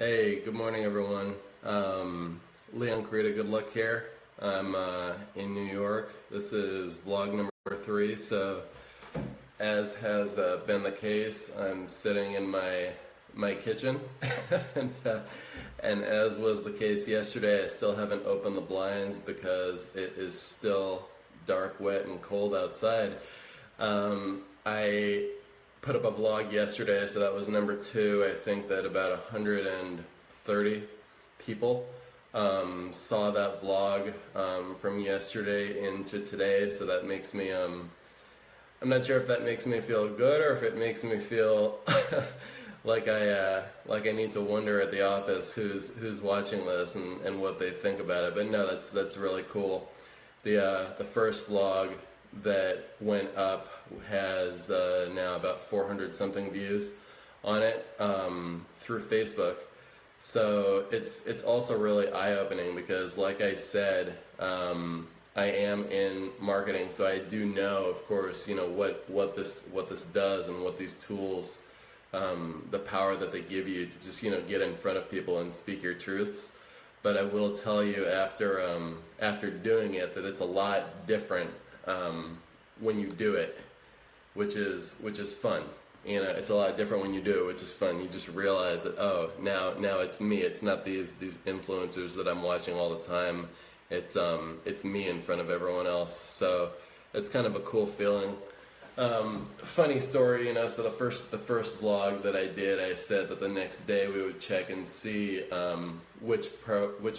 Hey, good morning, everyone. Leon Kurita-Goudlock here. I'm in New York. This is vlog number 3. So, as has been the case, I'm sitting in my kitchen, and as was the case yesterday, I still haven't opened the blinds because it is still dark, wet, and cold outside. I put up a vlog yesterday, so that was number 2. I think that about 130 people saw that vlog from yesterday into today, so that makes me, I'm not sure if that makes me feel good or if it makes me feel like I need to wonder at the office who's watching this and what they think about it. But no, that's really cool. The first vlog that went up has now about 400 something views on it through Facebook. So it's also really eye-opening because, like I said, I am in marketing, so I do know, of course, what this does and what these tools, the power that they give you to just get in front of people and speak your truths. But I will tell you after doing it that it's a lot different when you do it, which is fun. It's a lot different when you do it, which is fun. You just realize that, oh, now it's me. It's not these influencers that I'm watching all the time. It's me in front of everyone else. So it's kind of a cool feeling. Funny story, so the first vlog that I did, I said that the next day we would check and see which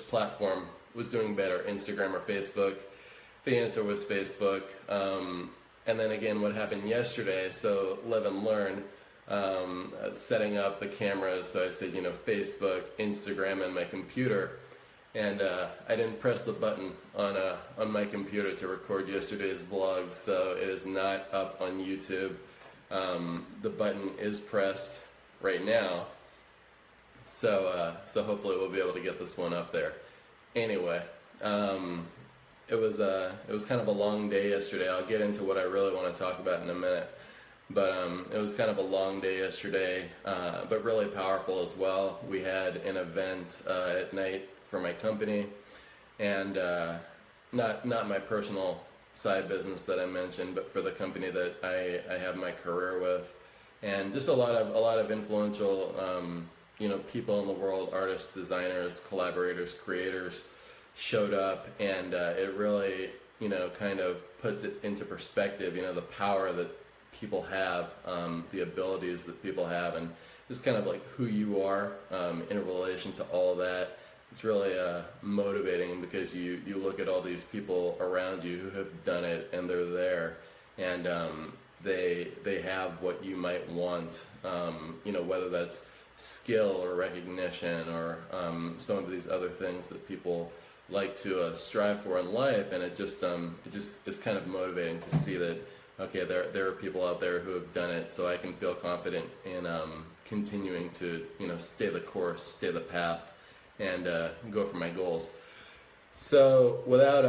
platform was doing better, Instagram or Facebook. The answer was Facebook. And then again, what happened yesterday, so live and learn, setting up the cameras, so I said, Facebook, Instagram, and my computer. And I didn't press the button on my computer to record yesterday's vlog, so it is not up on YouTube. The button is pressed right now, so hopefully we'll be able to get this one up there. Anyway, it was kind of a long day yesterday. I'll get into what I really want to talk about in a minute. But it was kind of a long day yesterday, but really powerful as well. We had an event at night for my company, and not my personal side business that I mentioned, but for the company that I have my career with, and just a lot of influential people in the world, artists, designers, collaborators, creators, showed up, and it really kind of puts it into perspective, the power that people have, the abilities that people have, and just kind of like who you are in relation to all that. It's really motivating because you look at all these people around you who have done it, and they're there, and they have what you might want, whether that's skill or recognition or some of these other things that people like to strive for in life. And it just is kind of motivating to see that, okay, there are people out there who have done it, so I can feel confident in continuing to stay the course, stay the path, and go for my goals. So without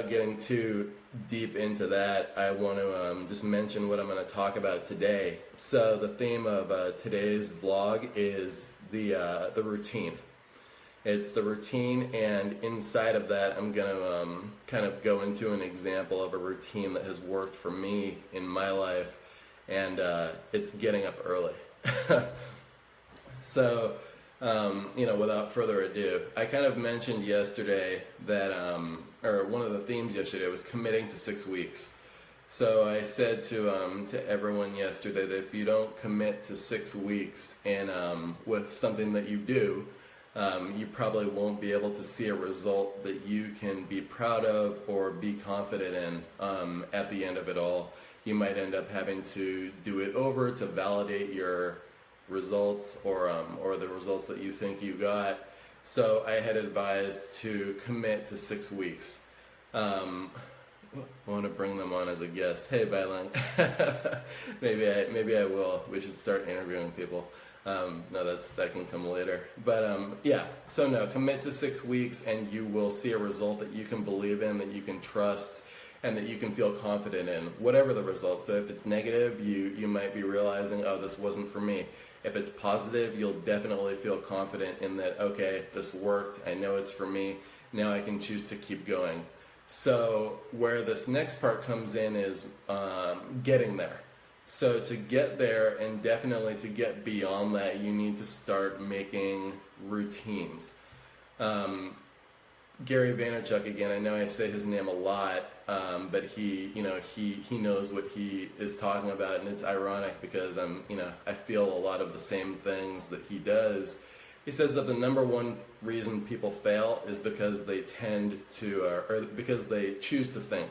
getting too deep into that, I want to just mention what I'm going to talk about today. So the theme of today's vlog is the routine. It's the routine, and inside of that I'm going to kind of go into an example of a routine that has worked for me in my life, and it's getting up early. So without further ado, I kind of mentioned yesterday that, or one of the themes yesterday was committing to 6 weeks. So I said to everyone yesterday that if you don't commit to 6 weeks and with something that you do, you probably won't be able to see a result that you can be proud of or be confident in at the end of it all. You might end up having to do it over to validate your results or the results that you think you got. So I had advised to commit to 6 weeks. I want to bring them on as a guest. Hey, Bailang. maybe I will. We should start interviewing people. No, that can come later. But yeah, so no, commit to 6 weeks and you will see a result that you can believe in, that you can trust, and that you can feel confident in, whatever the result. So if it's negative, you might be realizing, oh, this wasn't for me. If it's positive, you'll definitely feel confident in that, okay, this worked, I know it's for me, now I can choose to keep going. So where this next part comes in is getting there. So to get there, and definitely to get beyond that, you need to start making routines. Gary Vaynerchuk, again, I know I say his name a lot, but he knows what he is talking about, and it's ironic because I feel a lot of the same things that he does. He says that the number one reason people fail is because they tend to, or because they choose to think.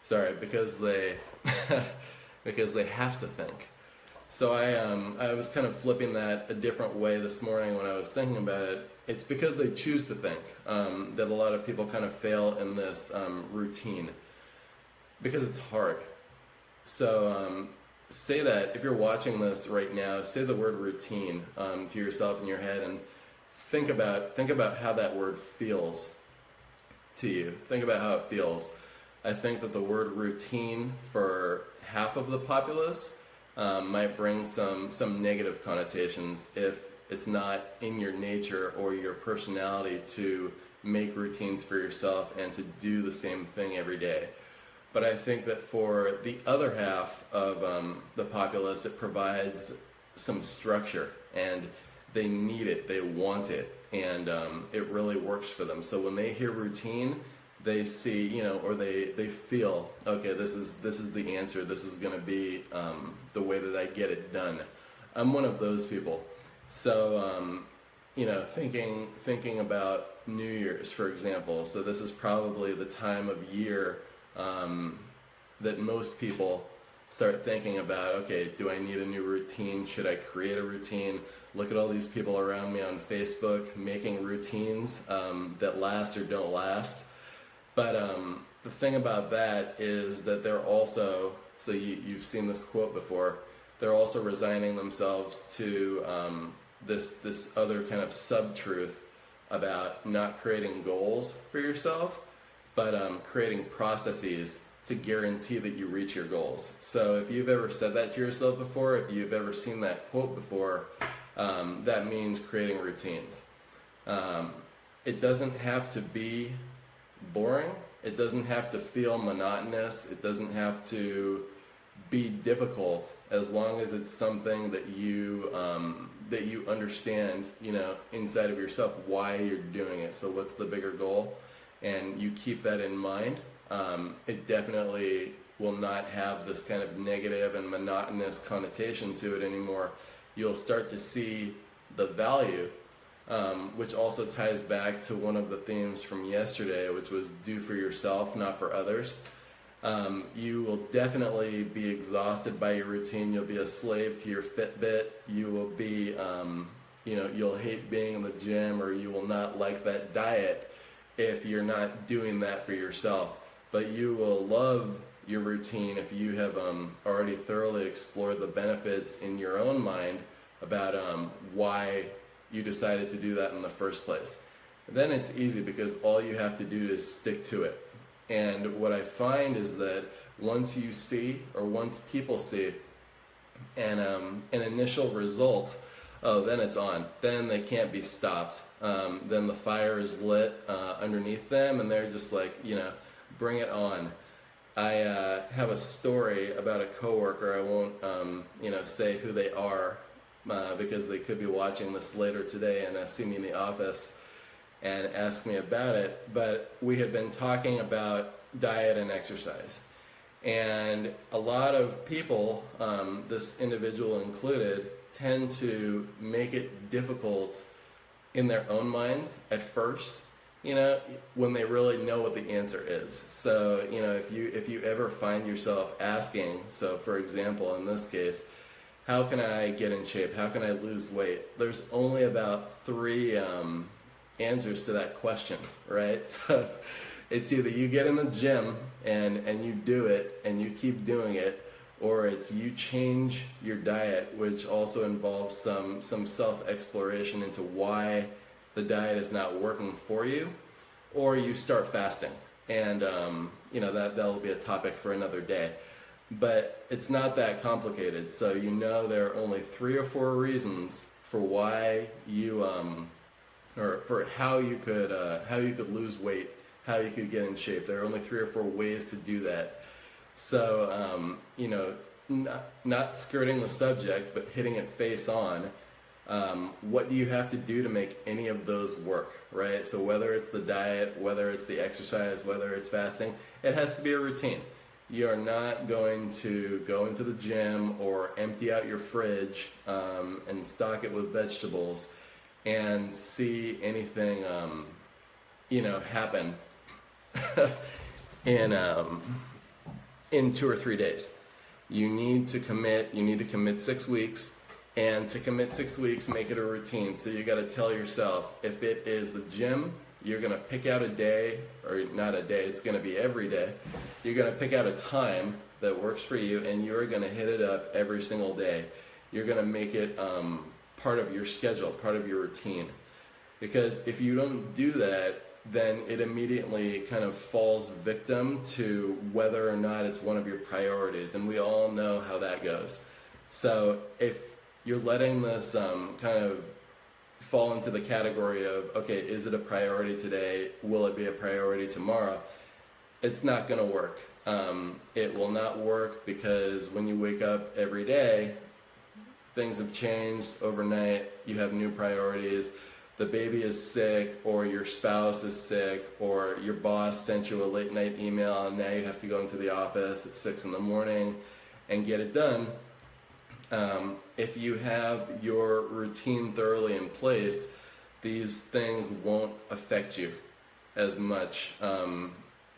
Sorry, because they because they have to think. So I was kind of flipping that a different way this morning when I was thinking about it. It's because they choose to think that a lot of people kind of fail in this routine because it's hard. So say that if you're watching this right now, say the word routine to yourself in your head and think about how that word feels to you. Think about how it feels. I think that the word routine for half of the populace might bring some negative connotations if it's not in your nature or your personality to make routines for yourself and to do the same thing every day. But I think that for the other half of the populace, it provides some structure, and they need it, they want it, and it really works for them. So when they hear routine, they see, or they feel, okay, this is the answer. This is going to be the way that I get it done. I'm one of those people. So, thinking about New Year's, for example. So this is probably the time of year that most people start thinking about, okay, do I need a new routine? Should I create a routine? Look at all these people around me on Facebook making routines that last or don't last. But the thing about that is that they're also, so you've seen this quote before, they're also resigning themselves to this other kind of sub-truth about not creating goals for yourself, but creating processes to guarantee that you reach your goals. So if you've ever said that to yourself before, if you've ever seen that quote before, that means creating routines. It doesn't have to be boring. It doesn't have to feel monotonous. It doesn't have to be difficult, as long as it's something that you understand, inside of yourself why you're doing it. So what's the bigger goal? And you keep that in mind. It definitely will not have this kind of negative and monotonous connotation to it anymore. You'll start to see the value, which also ties back to one of the themes from yesterday, which was do for yourself, not for others. You will definitely be exhausted by your routine. You'll be a slave to your Fitbit. You will be, you'll hate being in the gym, or you will not like that diet if you're not doing that for yourself. But you will love your routine if you have already thoroughly explored the benefits in your own mind about why you decided to do that in the first place. Then it's easy because all you have to do is stick to it. And what I find is that once you see, or once people see an initial result, then it's on. Then they can't be stopped. Then the fire is lit underneath them, and they're just like, bring it on. I have a story about a coworker. I won't, say who they are because they could be watching this later today and see me in the office and ask me about it. But we had been talking about diet and exercise. And a lot of people, this individual included, tend to make it difficult in their own minds at first, when they really know what the answer is. So, if you ever find yourself asking, so for example, in this case, how can I get in shape? How can I lose weight? There's only about 3 answers to that question, right? So it's either you get in the gym and you do it and you keep doing it, or it's you change your diet, which also involves some self-exploration into why the diet is not working for you, or you start fasting. And that'll be a topic for another day. but it's not that complicated. So you know there are only 3 or 4 reasons for why you or for how you could lose weight, how you could get in shape. There are only 3 or 4 ways to do that. So you know, not skirting the subject, but hitting it face on. What do you have to do to make any of those work, right? So whether it's the diet, whether it's the exercise, whether it's fasting, it has to be a routine. You are not going to go into the gym or empty out your fridge and stock it with vegetables and see anything, you know, happen in 2 or 3 days. You need to commit. You need to commit 6 weeks. And to commit 6 weeks, make it a routine. So you got to tell yourself, if it is the gym, you're going to pick out a day, or not a day, it's going to be every day. You're going to pick out a time that works for you, and you're going to hit it up every single day. You're going to make it part of your schedule, part of your routine. Because if you don't do that, then it immediately kind of falls victim to whether or not it's one of your priorities. And we all know how that goes. So if you're letting this kind of fall into the category of, okay, is it a priority today? Will it be a priority tomorrow? It's not going to work. It will not work because when you wake up every day, things have changed overnight. You have new priorities. The baby is sick, or your spouse is sick, or your boss sent you a late night email and now you have to go into the office at 6 in the morning and get it done. If you have your routine thoroughly in place, these things won't affect you as much.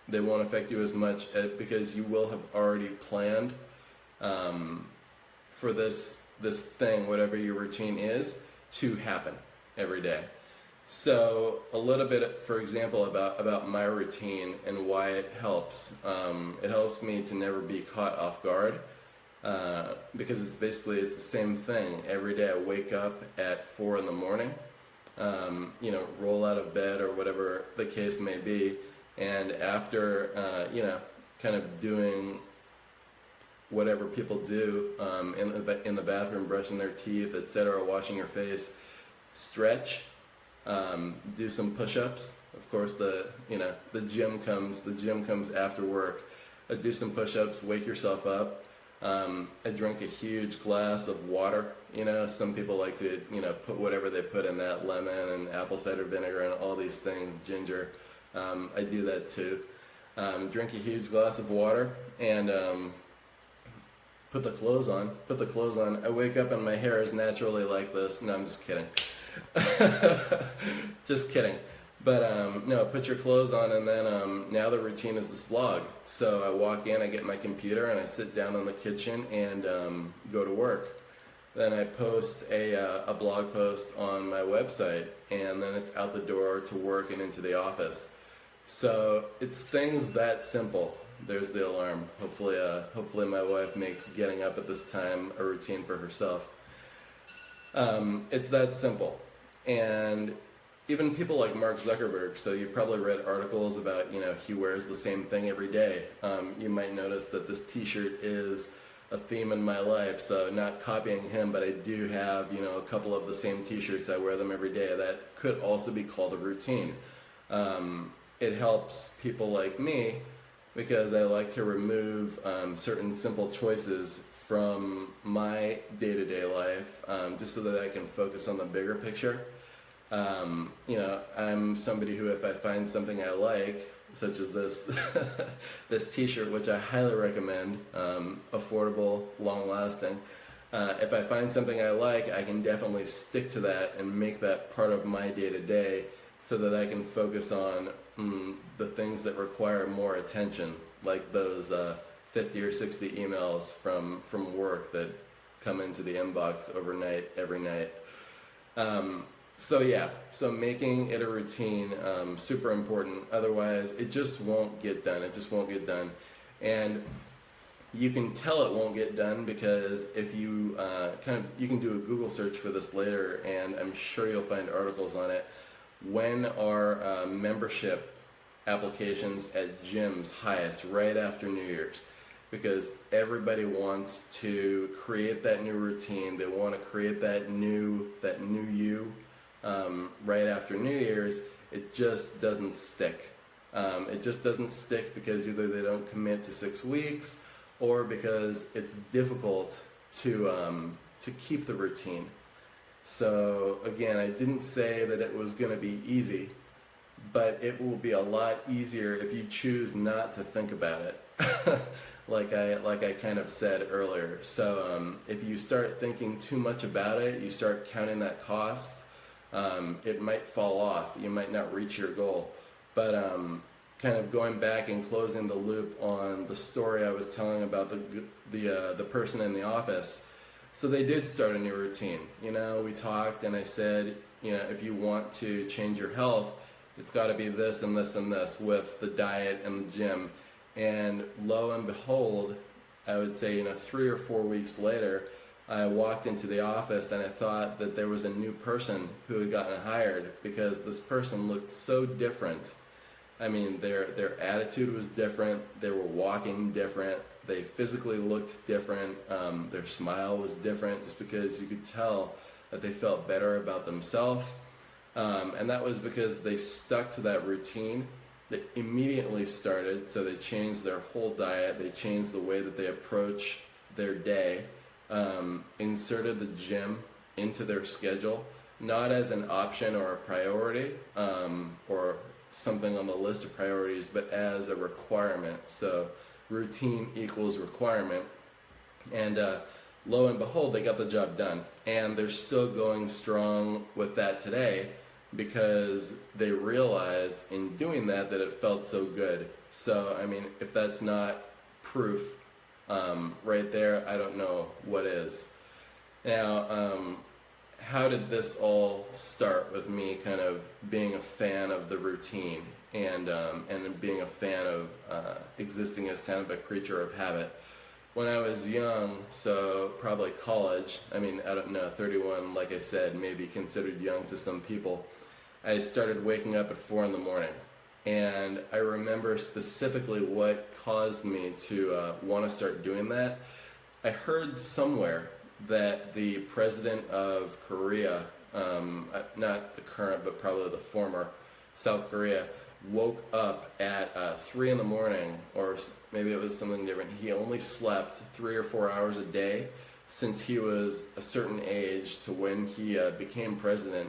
They won't affect you as much because you will have already planned for this thing, whatever your routine is, to happen every day. So a little bit, for example, about my routine and why it helps. It helps me to never be caught off guard. Because it's the same thing. Every day I wake up at 4 in the morning, you know, roll out of bed or whatever the case may be, and after, you know, kind of doing whatever people do in the bathroom, brushing their teeth, etc., washing your face, stretch, do some push-ups. Of course, the gym comes after work. Do some push-ups, wake yourself up. I drink a huge glass of water. You know, some people like to, you know, put whatever they put in that, lemon and apple cider vinegar and all these things, ginger. I do that too. Drink a huge glass of water and put the clothes on. I wake up and my hair is naturally like this. No, I'm just kidding. Just kidding. But no, put your clothes on, and then now the routine is this vlog. So I walk in, I get my computer, and I sit down in the kitchen and go to work. Then I post a blog post on my website, and then it's out the door to work and into the office. So it's things that simple. There's the alarm. Hopefully my wife makes getting up at this time a routine for herself. It's that simple. And even people like Mark Zuckerberg, so you probably read articles about, you know, he wears the same thing every day. You might notice that this t-shirt is a theme in my life, so not copying him, but I do have, you know, a couple of the same t-shirts. I wear them every day. That could also be called a routine. It helps people like me because I like to remove certain simple choices from my day-to-day life just so that I can focus on the bigger picture. You know, I'm somebody who, if I find something I like, such as this this t-shirt, which I highly recommend, affordable, long-lasting, if I find something I like, I can definitely stick to that and make that part of my day-to-day so that I can focus on the things that require more attention, like those 50 or 60 emails from work that come into the inbox overnight, every night. So yeah, so making it a routine, super important. Otherwise, it just won't get done. It just won't get done. And you can tell it won't get done because if you you can do a Google search for this later, and I'm sure you'll find articles on it. When are membership applications at gyms highest? Right after New Year's. because everybody wants to create that new routine. They want to create that new you right after New Year's. It just doesn't stick. It just doesn't stick because either they don't commit to 6 weeks, or because it's difficult to keep the routine. So again, I didn't say that it was going to be easy, but it will be a lot easier if you choose not to think about it. like I kind of said earlier. So if you start thinking too much about it, you start counting that cost, it might fall off. You might not reach your goal. But kind of going back and closing the loop on the story I was telling about the person in the office. So they did start a new routine. You know, we talked and I said, you know, if you want to change your health, it's got to be this and this and this with the diet and the gym. And lo and behold, I would say, you know, 3 or 4 weeks later, I walked into the office and I thought that there was a new person who had gotten hired, because this person looked so different. I mean, their attitude was different, they were walking different, they physically looked different, their smile was different, just because you could tell that they felt better about themselves. And that was because they stuck to that routine that immediately started. So they changed their whole diet, they changed the way that they approach their day, inserted the gym into their schedule, not as an option or a priority, or something on the list of priorities, but as a requirement. So routine equals requirement. And lo and behold, they got the job done. And they're still going strong with that today, because they realized in doing that that it felt so good. So, I mean, if that's not proof right there, I don't know what is. Now, how did this all start with me kind of being a fan of the routine and being a fan of existing as kind of a creature of habit? When I was young, so probably college, I mean, I don't know, 31, like I said, maybe considered young to some people, I started waking up at 4 in the morning. And I remember specifically what caused me to want to start doing that. I heard somewhere that the president of Korea, not the current, but probably the former, South Korea, woke up at 3 in the morning, or maybe it was something different. He only slept 3 or 4 hours a day since he was a certain age to when he became president,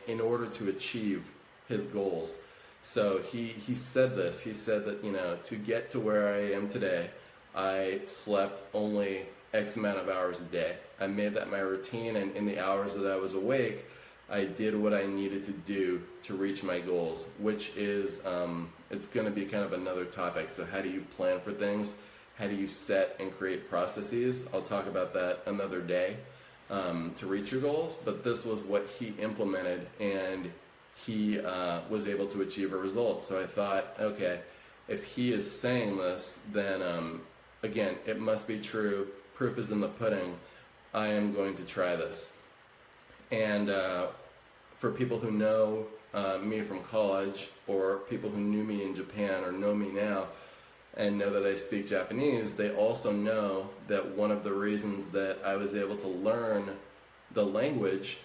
in order to achieve his goals. So he said this. He said that, you know, to get to where I am today, I slept only X amount of hours a day. I made that my routine, and in the hours that I was awake, I did what I needed to do to reach my goals, which is, it's going to be kind of another topic. So how do you plan for things? How do you set and create processes? I'll talk about that another day, to reach your goals. But this was what he implemented, and he was able to achieve a result. So I thought, okay, if he is saying this, then again, it must be true. Proof is in the pudding. I am going to try this. And for people who know me from college, or people who knew me in Japan or know me now and know that I speak Japanese, they also know that one of the reasons that I was able to learn the language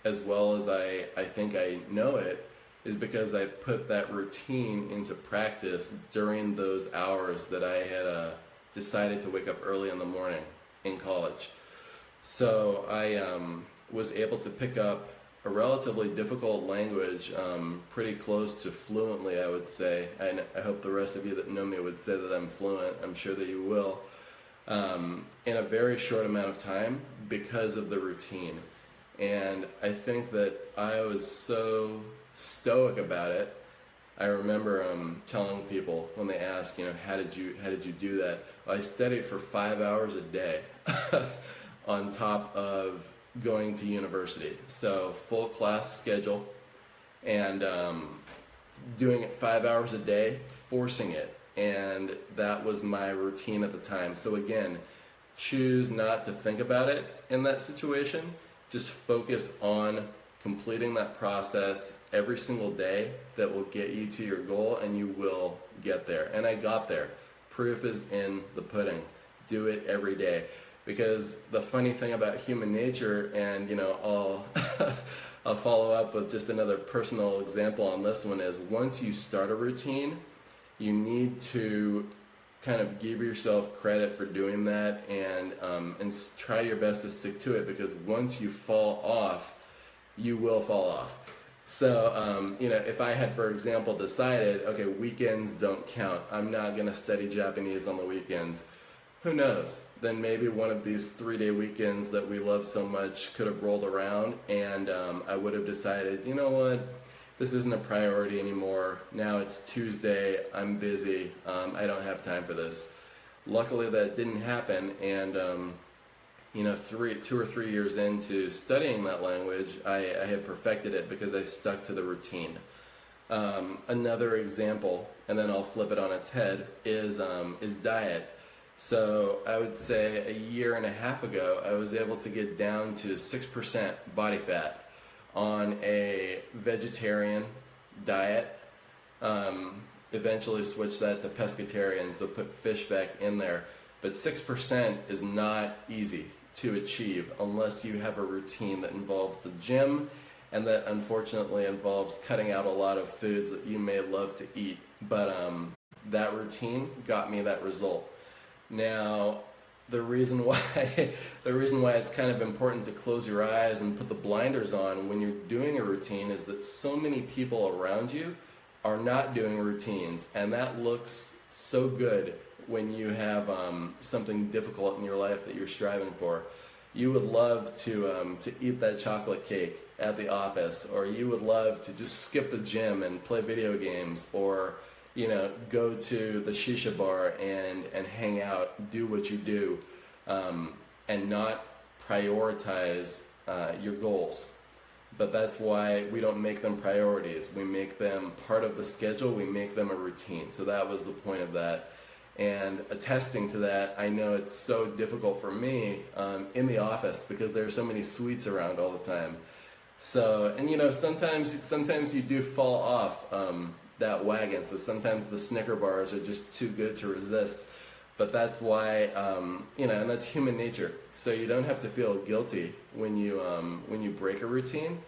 as well as I think I know it is because I put that routine into practice during those hours that I had decided to wake up early in the morning in college. So I was able to pick up a relatively difficult language pretty close to fluently, I would say. I hope the rest of you that know me would say that I'm fluent. I'm sure that you will. In a very short amount of time because of the routine. And I think that I was so stoic about it. I remember telling people when they ask, you know, how did you do that? Well, I studied for 5 hours a day on top of going to university. So full class schedule, and doing it 5 hours a day, forcing it. And that was my routine at the time. So again, choose not to think about it in that situation. Just focus on completing that process every single day that will get you to your goal, and you will get there. And I got there. Proof is in the pudding. Do it every day. Because the funny thing about human nature, and I'll I'll follow up with just another personal example on this one, is once you start a routine, you need to kind of give yourself credit for doing that, and try your best to stick to it, because once you fall off, you will fall off. So, if I had, for example, decided, okay, weekends don't count, I'm not going to study Japanese on the weekends, who knows? Then maybe one of these 3-day weekends that we love so much could have rolled around, and I would have decided, you know what, this isn't a priority anymore. Now it's Tuesday, I'm busy, I don't have time for this. Luckily that didn't happen, and 2 or 3 years into studying that language, I had perfected it because I stuck to the routine. Another example, and then I'll flip it on its head, is diet. So I would say a year and a half ago, I was able to get down to 6% body fat on a vegetarian diet. Eventually switched that to pescatarian, so put fish back in there. But 6% is not easy to achieve unless you have a routine that involves the gym, and that unfortunately involves cutting out a lot of foods that you may love to eat. But that routine got me that result. Now, the reason why it's kind of important to close your eyes and put the blinders on when you're doing a routine is that so many people around you are not doing routines, and that looks so good when you have something difficult in your life that you're striving for. You would love to eat that chocolate cake at the office, or you would love to just skip the gym and play video games, or go to the shisha bar and hang out, do what you do, and not prioritize your goals. But that's why we don't make them priorities. We make them part of the schedule. We make them a routine. So that was the point of that. And attesting to that, I know it's so difficult for me in the office because there are so many sweets around all the time. So, and sometimes you do fall off that wagon. So sometimes the Snicker bars are just too good to resist. But that's why, and that's human nature. So you don't have to feel guilty when you break a routine.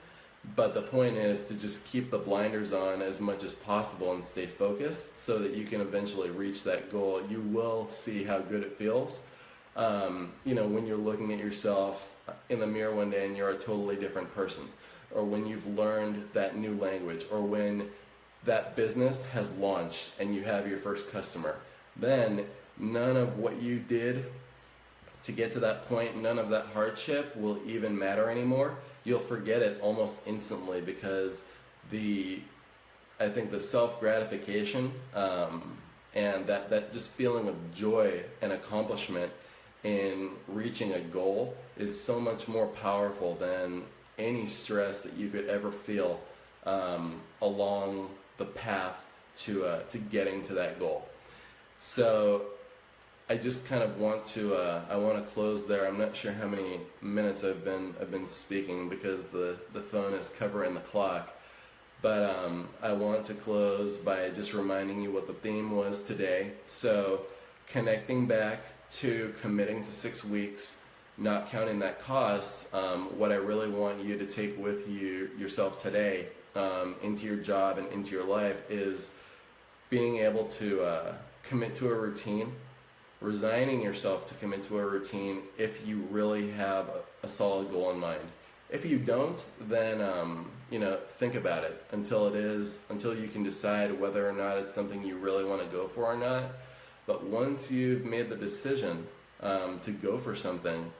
But the point is to just keep the blinders on as much as possible and stay focused so that you can eventually reach that goal. You will see how good it feels. When you're looking at yourself in the mirror one day and you're a totally different person, or when you've learned that new language, or when that business has launched and you have your first customer, then none of what you did to get to that point, none of that hardship will even matter anymore. You'll forget it almost instantly because I think the self-gratification and that just feeling of joy and accomplishment in reaching a goal is so much more powerful than any stress that you could ever feel along the path to getting to that goal. So I just kind of want to close there. I'm not sure how many minutes I've been speaking because the phone is covering the clock. But I want to close by just reminding you what the theme was today. So connecting back to committing to 6 weeks, not counting that cost. What I really want you to take with yourself today into your job and into your life is being able to commit to a routine. Resigning yourself to commit to a routine if you really have a solid goal in mind. If you don't, then think about it until you can decide whether or not it's something you really want to go for or not. But once you've made the decision to go for something,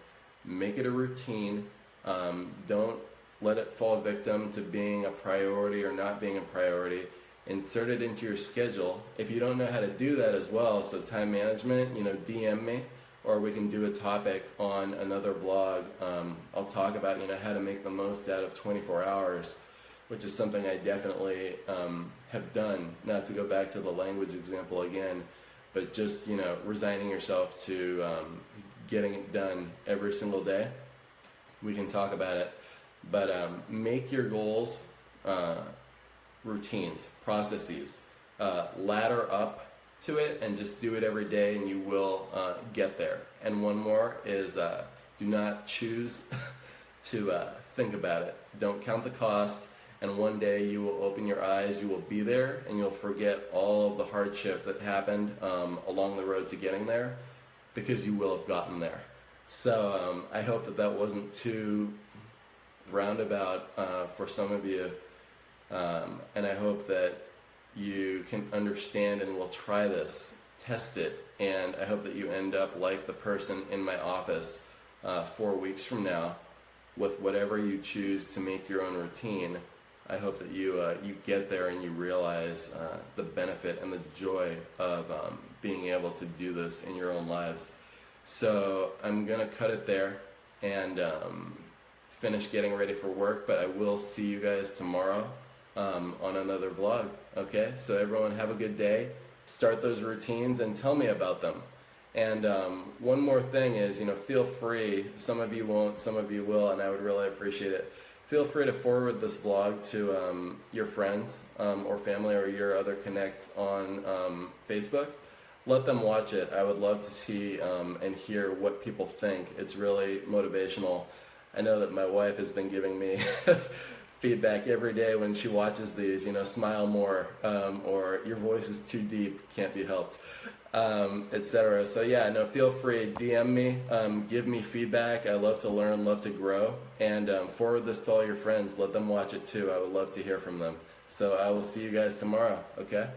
make it a routine. Don't let it fall victim to being a priority or not being a priority. Insert it into your schedule. If you don't know how to do that as well, so time management, DM me, or we can do a topic on another vlog. I'll talk about how to make the most out of 24 hours, which is something I definitely have done. Not to go back to the language example again, but just resigning yourself to getting it done every single day. We can talk about it, but make your goals routines, processes, ladder up to it and just do it every day, and you will get there. And one more is do not choose to think about it. Don't count the cost, and one day you will open your eyes, you will be there, and you'll forget all of the hardship that happened along the road to getting there, because you will have gotten there. So I hope that that wasn't too roundabout for some of you, and I hope that you can understand and will try this, test it, and I hope that you end up like the person in my office 4 weeks from now with whatever you choose to make your own routine. I hope that you get there and you realize the benefit and the joy of being able to do this in your own lives. So I'm gonna cut it there and finish getting ready for work, but I will see you guys tomorrow on another vlog. Okay, so everyone have a good day, start those routines and tell me about them. And one more thing is, feel free, some of you won't, some of you will, and I would really appreciate it. Feel free to forward this vlog to your friends or family or your other connects on Facebook. Let them watch it. I would love to see and hear what people think. It's really motivational. I know that my wife has been giving me feedback every day when she watches these, smile more, or your voice is too deep, can't be helped, etc. So yeah, no, feel free, DM me, give me feedback. I love to learn, love to grow, and forward this to all your friends. Let them watch it too. I would love to hear from them. So I will see you guys tomorrow, okay?